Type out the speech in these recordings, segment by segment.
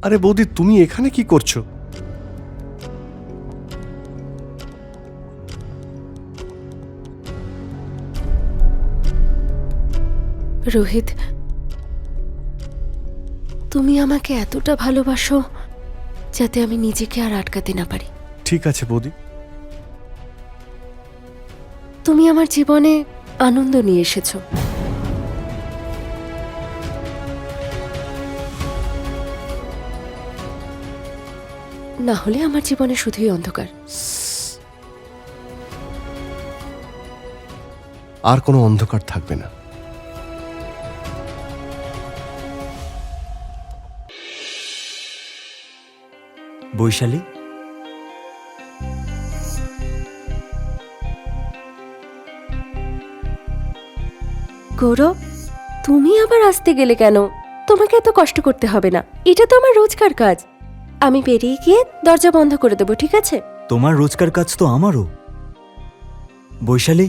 আরে বৌদি, তুমি এখানে কি করছো? রোহিত, তুমি আমাকে এতটা ভালোবাসো যাতে আমি নিজেকে আর আটকাতে না পারি। ঠিক আছে বৌদি। তুমি আমার জীবনে আনন্দ নিয়ে এসেছো, না হলে আমার জীবনে শুধুই অন্ধকার। আর কোনো অন্ধকার থাকবে না। বৈশালী, গৌরব, তুমি আবার আসতে গেলে কেন? তোমাকে এত কষ্ট করতে হবে না, এটা তো আমার রোজকার কাজ। আমি বেরিয়ে গিয়ে দরজা বন্ধ করে দেবো, ঠিক আছে? তোমার রোজকার কাজ তো আমারও। বৈশালী,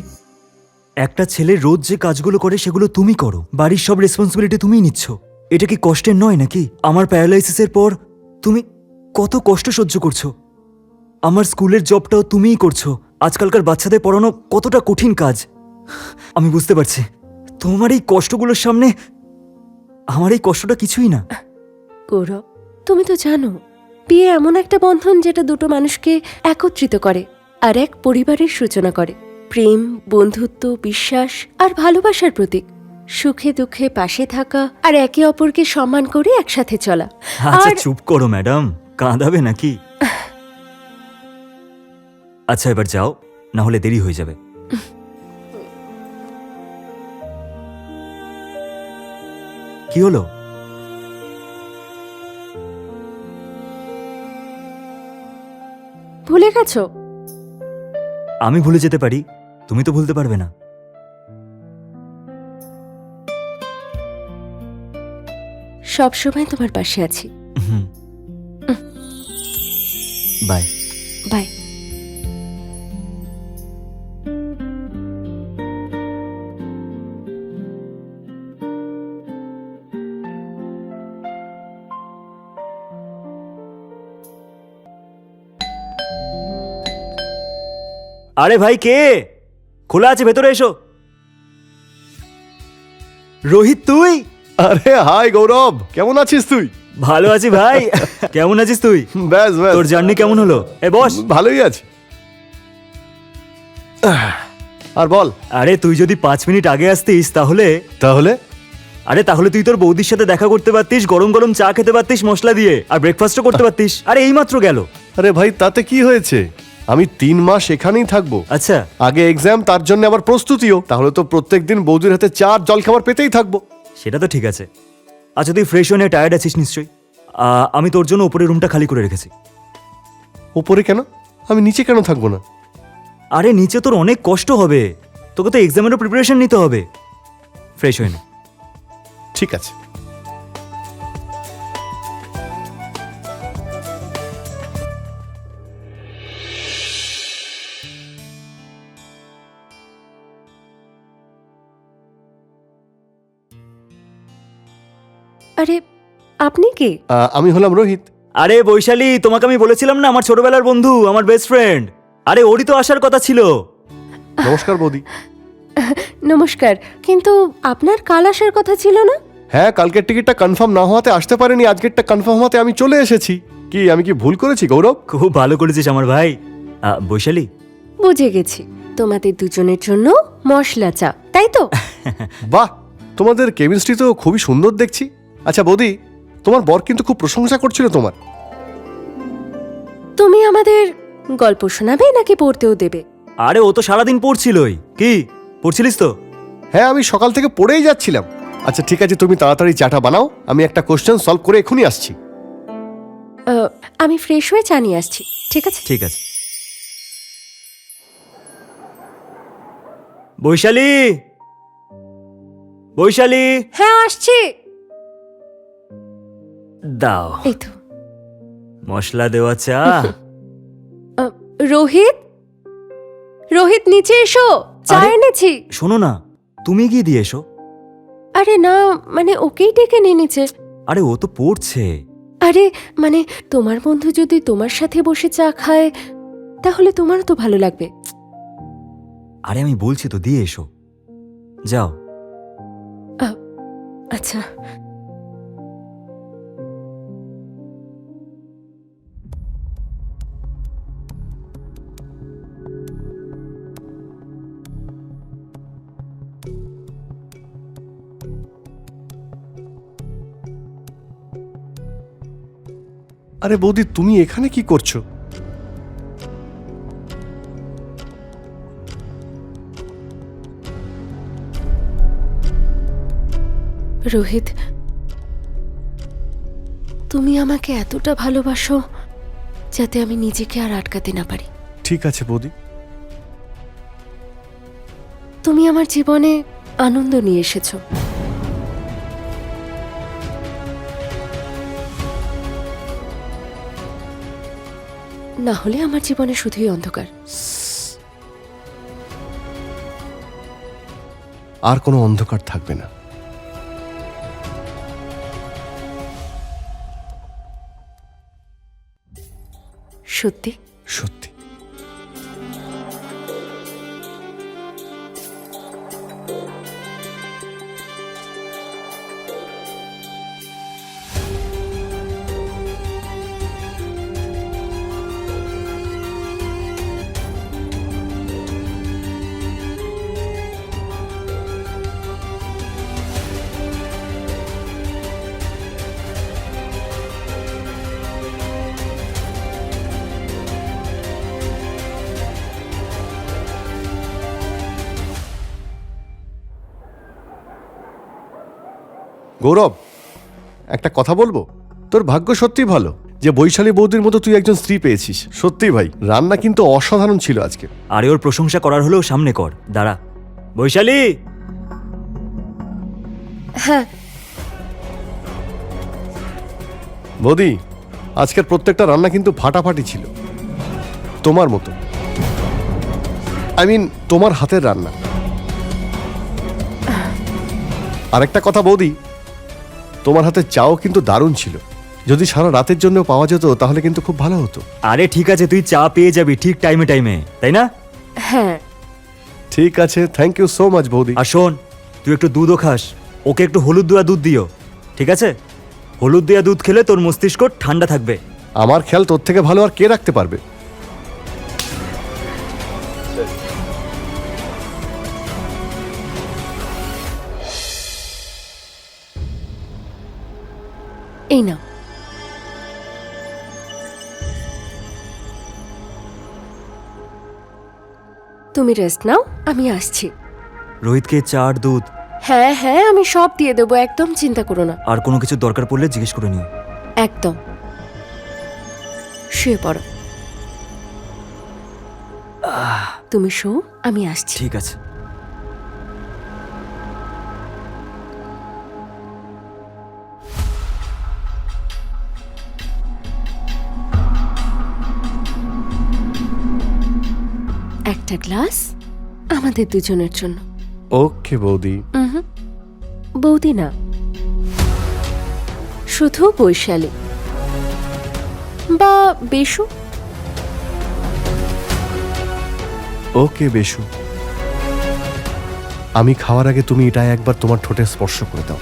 একটা ছেলে রোজ যে কাজগুলো করে সেগুলো তুমি করো, বাড়ির সব রেসপন্সিবিলিটি তুমিই নিচ্ছ। এটা কি কষ্টের নয় নাকি? আমার প্যারালাইসিসের পর তুমি কত কষ্ট সহ্য করছো। আমার স্কুলের জবটাও তুমিই করছো। আজকালকার বাচ্চাদের পড়ানো কতটা কঠিন কাজ আমি বুঝতে পারছি। তোমার এই কষ্টগুলোর সামনে আমার এই কষ্টটা কিছুই না। গৌরব, তুমি তো জানো বিয়ে এমন একটা বন্ধন যেটা দুটো মানুষকে একত্রিত করে আর এক পরিবারের সূচনা করে। প্রেম, বন্ধুত্ব, বিশ্বাস আর ভালোবাসার প্রতীক। সুখে দুঃখে পাশে থাকা আর একে অপরকে সম্মান করে একসাথে চলা। আচ্ছা আর চুপ করো ম্যাডাম, কাঁদাবে নাকি? আচ্ছা এবার যাও, না হলে দেরি হয়ে যাবে। কি হলো? ভুলে গেছো? আমি ভুলে যেতে পারি, তুমি তো ভুলতে পারবে না। সব সময় তোমার পাশে আছি। বাই। বাই। আরে ভাই, কে? খোলা আছে, ভেতরে এসো। রোহিত, তুই? আরে হাই গৌরব, কেমন আছিস তুই? ভালো আছি ভাই। কেমন আছিস তুই? ব্যাস ব্যাস, তোর জার্নি কেমন হলো? এ বস। ভালোই আছি। আর বল। আরে তুই যদি 5 মিনিট আগে আসতিস তাহলে তাহলে তাহলে তুই তোর বৌদির সাথে দেখা করতে পারতিস, গরম গরম চা খেতে পারতিস মশলা দিয়ে, আর ব্রেকফাস্টও করতে পারতিস। আরে এইমাত্র গেল। আরে ভাই, তাতে কি হয়েছে? আমি 3 মাস এখানেই থাকবো। আচ্ছা, আগে এক্সাম, তার জন্য আবার প্রস্তুতিও। তাহলে তো প্রত্যেকদিন বৌদির হাতে চা আর জল খাবার পেতেই থাকবো। সেটা তো ঠিক আছে। আচ্ছা তুই ফ্রেশ হয়ে টায়ার্ড আছিস নিশ্চয়ই। আমি তোর জন্য উপরের রুমটা খালি করে রেখেছি। ওপরে কেন? আমি নিচে কেন থাকবো না? আরে নিচে তোর অনেক কষ্ট হবে, তোকে তো এক্সামেরও প্রিপারেশন নিতে হবে। ফ্রেশ হয়ে নে। ঠিক আছে। আরে আপনি কে? আমি হলাম রোহিত। আরে বৈশালী, তোমাকে আমি বলেছিলাম না আমার ছোটবেলার বন্ধু, আমার বেস্ট ফ্রেন্ড। আরে ওরই তো আসার কথা ছিল। নমস্কার বৌদি। নমস্কার, কিন্তু আপনার কাল আসার কথা ছিল না? হ্যাঁ, কালকের টিকিটটা কনফার্ম না হওয়াতে আসতে পারিনি, আজকেরটা কনফার্ম হওয়াতে আমি চলে এসেছি। কি আমি কি ভুল করেছি গৌরব? খুব ভালো করেছিস আমার ভাই। বৈশালী, বুঝে গেছি, তোমাদের দুজনের জন্য মশলা চা, তাই তো? বাহ, তোমাদের কেমিস্ট্রি তো খুবই সুন্দর দেখছি। আচ্ছা বৌদি, তোমার বর কিন্তু খুব প্রশংসা করছিল তোমার। তুমি আমাদের গল্প শোনাবে নাকি পড়তেও দেবে? আরে ও তো সারাদিন পড়ছিলই। কি পড়ছিলিস তো? হ্যাঁ, আমি সকাল থেকে পড়েই যাচ্ছিলাম। আচ্ছা ঠিক আছে, তুমি তাড়াতাড়ি চাটা বানাও, আমি একটা কোশ্চেন সলভ করে এখনই আসছি। আমি ফ্রেশ হয়ে চা নিয়ে আসছি, ঠিক আছে? ঠিক আছে। বৈশালী, বৈশালী, হ্যাঁ আসছি। দাও এই তো। মশলা দেওয়া চা। রোহিত, রোহিত নিচে এসো, চা আরে- এনেছি। শোনো না, তুমি গিয়ে দিয়ে এসো। আরে না, মানে ওকেই ডেকে নিয়ে নিচে। আরে ও তো পড়ছে। আরে মানে তোমার বন্ধু যদি তোমার সাথে বসে চা খায় তাহলে তোমারও তো ভালো লাগবে। আরে আমি বলছি তো, দিয়ে এসো, যাও। আচ্ছা। আরে বৌদি, তুমি এখানে কি করছো? রোহিত, তুমি আমাকে এতটা ভালোবাসো যাতে আমি নিজেকে আর আটকাতে না পারি। ঠিক আছে বৌদি। তুমি আমার জীবনে আনন্দ নিয়ে এসেছো। না হলে আমার জীবনে শুধুই অন্ধকার। আর কোনো অন্ধকার থাকবে না। সত্যি? সত্যি। গৌরব, একটা কথা বলবো? তোর ভাগ্য সত্যিই ভালো যে বৈশালী বৌদির মতো তুই একজন স্ত্রী পেয়েছিস। সত্যি ভাই, রান্না কিন্তু অসাধারণ ছিল আজকে। আরে ওর প্রশংসা করার হলেও সামনে কর, দাঁড়া। বৈশালী, হ্যাঁ। বৌদি, আজকের প্রত্যেকটা রান্না কিন্তু ফাটাফাটি ছিল, তোমার মতো। তোমার হাতের রান্না। আরেকটা কথা বৌদি, তোমার হাতের চাও কিন্তু দারুণ ছিল। যদি সারা রাতের জন্য পাওয়া যেত তাহলে কিন্তু খুব ভালো হতো। আরে ঠিক আছে, তুই চা পেয়ে যাবি ঠিক টাইমে টাইমে, তাই না? হ্যাঁ। ঠিক আছে, থ্যাংক ইউ সো মাচ বৌদি। আর শোন, তুই একটু দুধও খাস, ওকে একটু হলুদ দেওয়া দুধ দিও, ঠিক আছে? হলুদ দেওয়া দুধ খেলে তোর মস্তিষ্ক ঠান্ডা থাকবে। আমার খেয়াল তোর থেকে ভালো আর কে রাখতে পারবে? এই নাও। তুমি রেস্ট নাও, আমি আসছি। রোহিতকে চা আর দুধ হ্যাঁ হ্যাঁ, আমি সব দিয়ে দেবো, একদম চিন্তা করো না। আর কোনো কিছু দরকার পড়লে জিজ্ঞেস করে নিও। একদম। শুয়ে পড়ো। তুমি শো, আমি আসছি। ঠিক আছে। একটা গ্লাস আমাদের দুজনের জন্য। ওকে বৌদি। বৌদি না, শুধু বৈশালী বা বেশু। ওকে বেশু, আমি খাওয়ার আগে তুমি এটা একবার তোমার ঠোঁটে স্পর্শ করে দাও।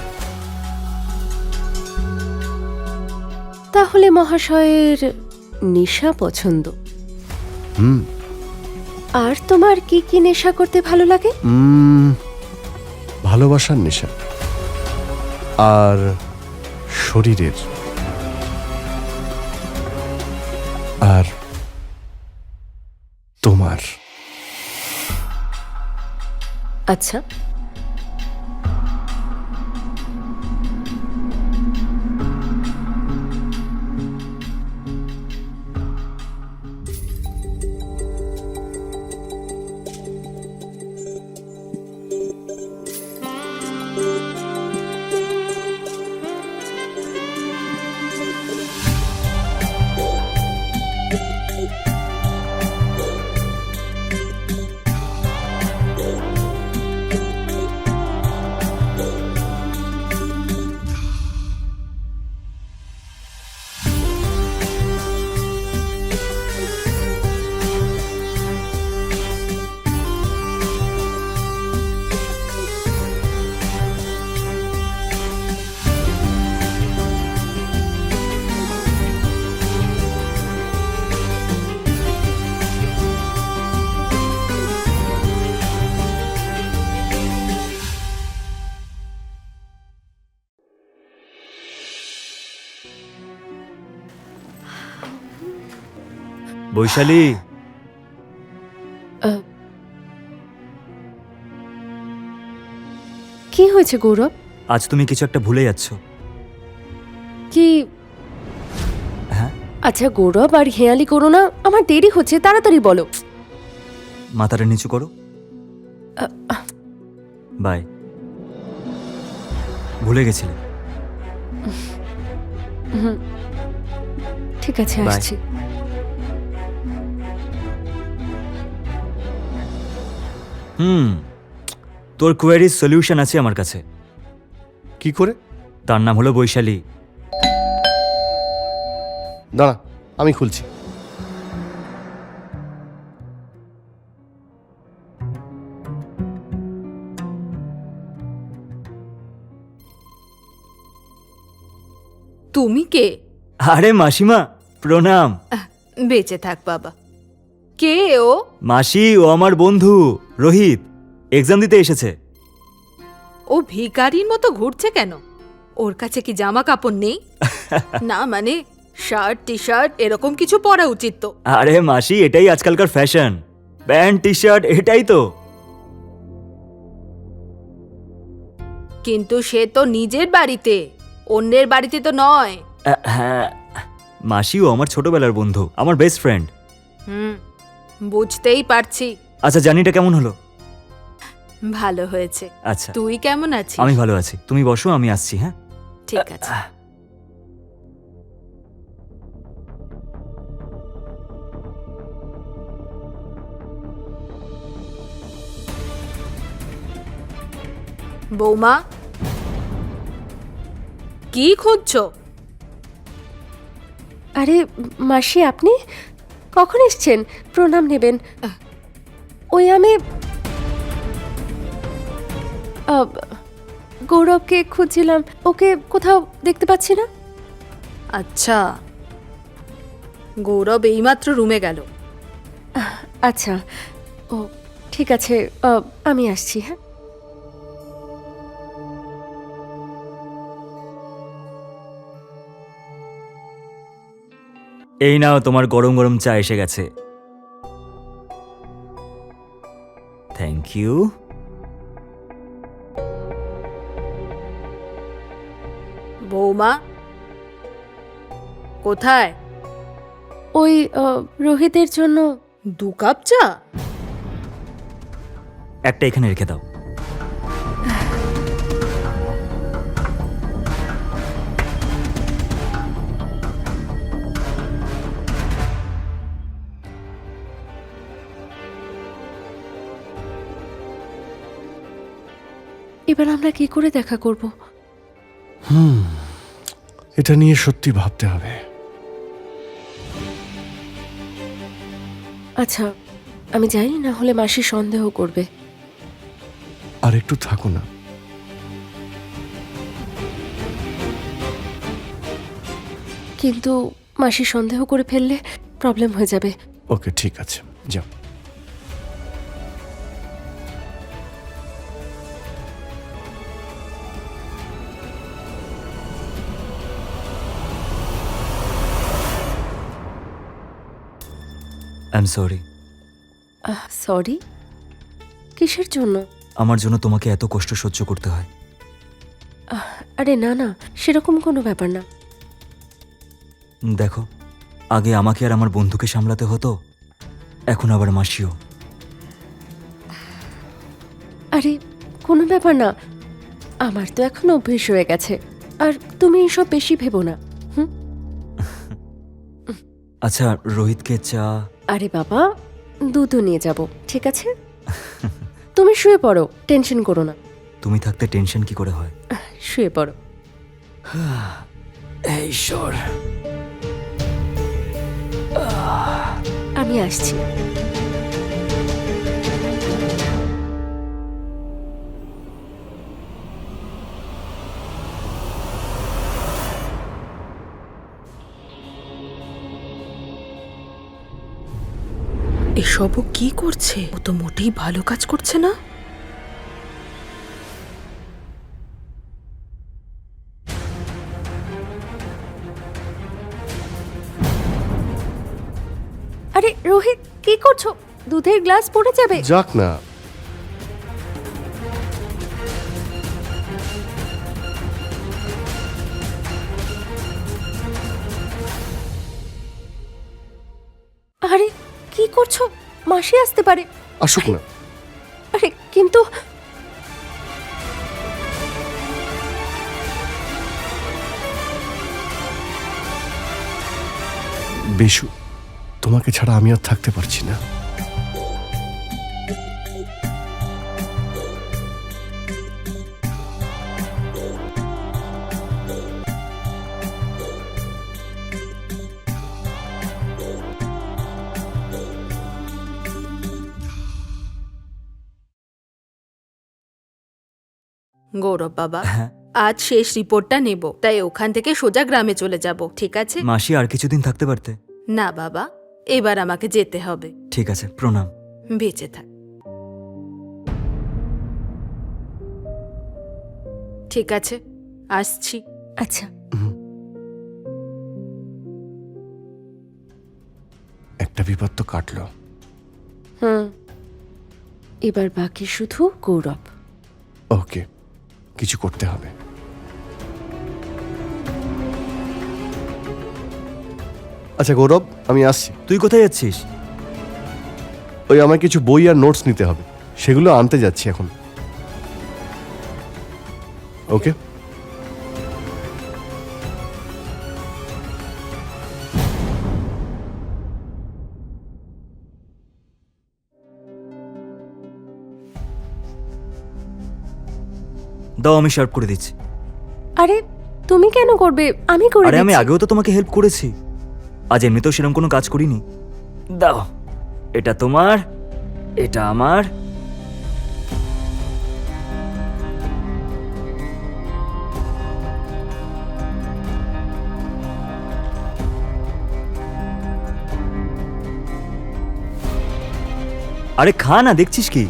তাহলে মহাশয়ের নেশা পছন্দ। আর তোমার কি কি নেশা করতে ভালো লাগে? ভালোবাসার নেশা আর শরীরের আর তোমার। আচ্ছা, বৈশালী, কি হয়েছে গৌরব? আজ তুমি কিছু একটা ভুলে যাচ্ছ। কি? হ্যাঁ, আচ্ছা গৌরব, আর হেয়ালি করো না, আমার দেরি হচ্ছে, তাড়াতাড়ি বলো। মাথাটা নিচু করো। বাই। ভুলে গেছিলে। ঠিক আছে, Bye. আসছি। তোর কোয়ারির সলিউশন আছে আমার কাছে। কি করে? তার নাম হলো বৈশালী। দাঁড়া, আমি খুলছি। তুমি কে? আরে মাসিমা, প্রণাম। বেঁচে থাক বাবা। কে ও? মাসি, ও আমার বন্ধু রোহিত, এক্সাম দিতে এসেছে। ও ভিখারির মতো ঘুরছে কেন? ওর কাছে কি জামা কাপড় নেই? না মানে শার্ট টি শার্ট এরকম কিছু পরা উচিত তো। আরে মাসি, এটাই আজকালকার ফ্যাশন, প্যান্ট টি শার্ট, এটাই তো। কিন্তু সে তো নিজের বাড়িতে, অন্যের বাড়িতে তো নয়। হ্যাঁ মাসি, ও আমার ছোটবেলার বন্ধু, আমার বেস্ট ফ্রেন্ড। বুঝতেই পারছি। আচ্ছা, জার্নিটা কেমন হলো? ভালো হয়েছে। আচ্ছা, তুই কেমন আছিস? আমি ভালো আছি, তুমি বসো, আমি আসছি। হ্যাঁ, ঠিক আছে। বৌমা, কি খুঁজছো? আরে মাসি, আপনি কখন এসছেন? প্রণাম নেবেন। ওই আমি গৌরবকে খুঁজছিলাম, ওকে কোথাও দেখতে পাচ্ছি না। আচ্ছা, গৌরব এইমাত্র রুমে গেল। আচ্ছা, ও ঠিক আছে, আমি আসছি। হ্যাঁ, এই নাও, তোমার গরম গরম চা এসে গেছে। Thank you. বৌমা কোথায়? ওই রোহিতের জন্য 2 কাপ চা? একটা এখানে রেখে দাও। এবার আমরা কি করে দেখা করব? এটা নিয়ে সত্যি ভাবতে হবে। আচ্ছা, আমি জানি, না হলে মাসি সন্দেহ করবে। আর একটু থাকো না। কিন্তু মাসি সন্দেহ করে ফেললে প্রবলেম হয়ে যাবে। ওকে, ঠিক আছে, যাও। I am sorry. সরি? কিসের জন্য? আমার জন্য তোমাকে এত কষ্ট সহ্য করতে হয়। আরে না না, সেরকম কোনো ব্যাপার না। দেখো, আগে আমাকে আর আমার বন্ধুকে সামলাতে হতো, এখন আবার মাসিও। আরে কোনো ব্যাপার না, আমার তো এখন অভ্যেস হয়ে গেছে। আর তুমি এসব বেশি ভেবো না। আচ্ছা, রোহিতকে চা। আরে বাবা, দুধও নিয়ে যাব, ঠিক আছে? তুমি শুয়ে পড়ো, টেনশন করো না। তুমি থাকতে টেনশন কি করে হয়? শুয়ে পড়ো। এই ঈশ্বর, আমি আসছি। এসবও কি করছে? ও তো মোটেই ভালো কাজ করছে না। আরে রোহিত কি করছো? দুধের গ্লাস পড়ে যাবে। যাক না। আরে কি করছো? মাসি আসতে পারে। আসুক না। আরে কিন্তু বেশু, তোমাকে ছাড়া আমি আর থাকতে পারছি না। গৌরব বাবা, হ্যাঁ আজ শেষ রিপোর্টটা নেব, তাই ওখান থেকে সোজা গ্রামে চলে যাব, ঠিক আছে? মাসি আর কিছুদিন থাকতে পারতে। না বাবা, এবার আমাকে যেতে হবে। ঠিক আছে, প্রণাম। বেঁচে থাক। ঠিক আছে, আসছি। আচ্ছা, একটা বিপদ তো কাটলো। এবার বাকি শুধু গৌরব। ওকে, কিছু করতে হবে। আচ্ছা গৌরব, আমি আসছি। তুই কোথায় যাচ্ছিস? ওই আমার কিছু বই আর নোটস নিতে হবে, সেগুলো আনতে যাচ্ছি এখন। ওকে। দাও, আমি সার্ভ করে দিচ্ছি। আরে তুমি কেন করবে? আমি করে আরে আমি দিচ্ছি। আগেও তো তোমাকে হেল্প করেছি, আজ এমনিতেও সেরকম কোনো কাজ করিনি। দাও, এটা তোমার, এটা আমার। আরে খা না, দেখছিস কি?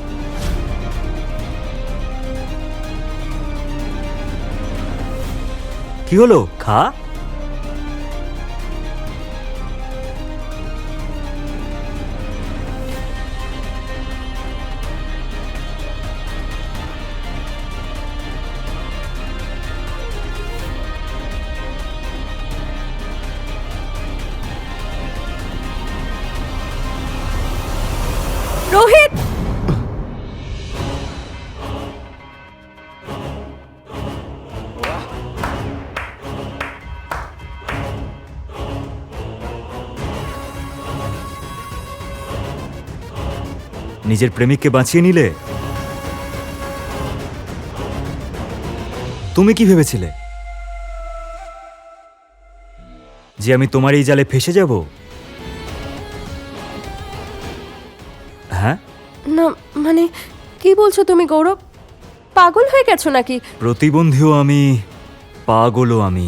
কি হলো, খা। রোহিত, নিজের প্রেমিককে বাঁচিয়ে নিলে। তুমি কি ভেবেছিলে যে আমি তোমার এই জালে ফেসে যাব? হ্যাঁ, না মানে কি বলছো তুমি গৌরব? পাগল হয়ে গেছো নাকি? প্রতিবন্ধীও আমি, পাগলও আমি।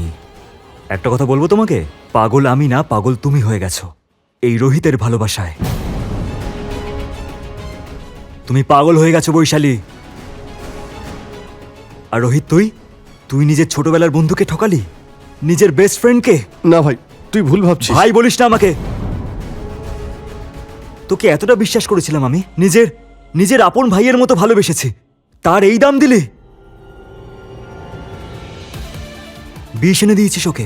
একটা কথা বলবো তোমাকে, পাগল আমি না, পাগল তুমি হয়ে গেছো এই রোহিতের ভালোবাসায়। তুমি পাগল হয়ে গেছো বৈশালী। আর রোহিত, তুই নিজের ছোটবেলার বন্ধুকে ঠকালি, নিজের বেস্ট ফ্রেন্ডকে। না ভাই, তুই ভুল ভাবছিস। ভাই বলিস না আমাকে। তোকে এতটা বিশ্বাস করেছিলাম আমি, নিজের আপন ভাইয়ের মতো ভালোবেসেছি, তার এই দাম দিলি? বিষ এনে দিয়েছিস ওকে।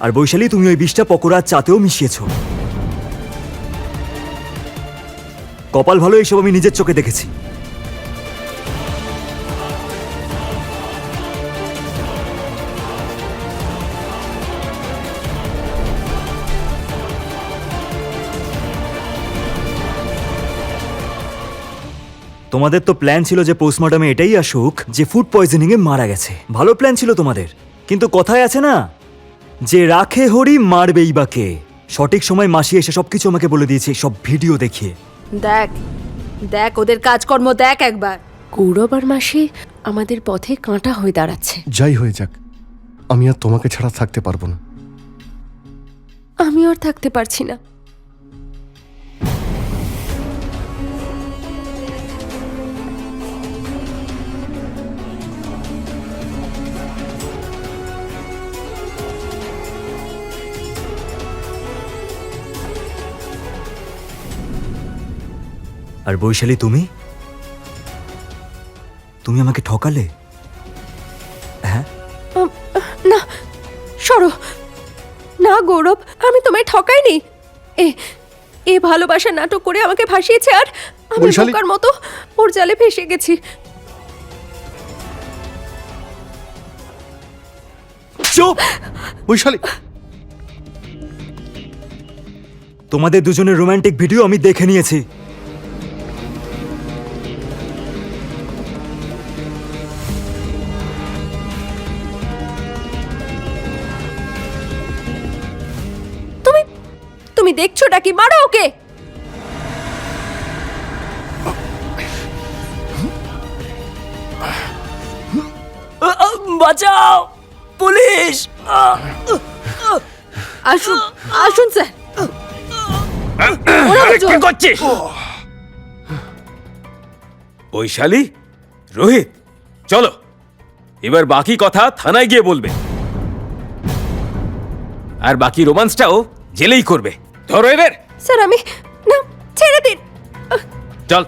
আর বৈশালী, তুমি ওই বিষটা পকোড়া আর চাতেও মিশিয়েছ। কপাল ভালো, এইসব আমি নিজের চোখে দেখেছি। তোমাদের তো প্ল্যান ছিল যে পোস্টমর্টমে এটাই আসুক যে ফুড পয়জনিং এ মারা গেছে। ভালো প্ল্যান ছিল তোমাদের, কিন্তু কথায় আছে না যে রাখে হরি মারবেই বা কে। সঠিক সময় মাসি এসে সবকিছু আমাকে বলে দিয়েছে, সব ভিডিও দেখিয়ে। দেখ দেখ ওদের কাজকর্ম দেখ একবার। গৌরব আর মাসি আমাদের পথে কাঁটা হয়ে দাঁড়াচ্ছে। যাই হয়ে যাক, আমি আর তোমাকে ছাড়া থাকতে পারবো না। আমি আর থাকতে পারছি না। আর বৈশালী তুমি তুমি আমাকে ঠকালে। হ্যাঁ, না সরো না গৌরব, আমি তোমায় ঠকাইনি। এ এ ভালোবাসার নাটক করে আমাকে ভাসিয়েছে, আর আমি বৈশালী- বোকার মতো ওর জালে ফেসে গেছি। চুপ! বৈশালী, তোমাদের দুজনের রোমান্টিক ভিডিও আমি দেখে নিয়েছি। তুমি তুমি দেখছোটা কি? মারো ওকে। বাঁচাও, পুলিশ! আসুন আসুন স্যার। ওরা দুজন। কি করছিস? বৈশালী, রোহিত, চলো এবার বাকি কথা থানায় গিয়ে বলবে, আর বাকি রোমান্সটাও জেলেই করবে। ধরো এদের। স্যার আমি, না ছেড়ে দিন। চল।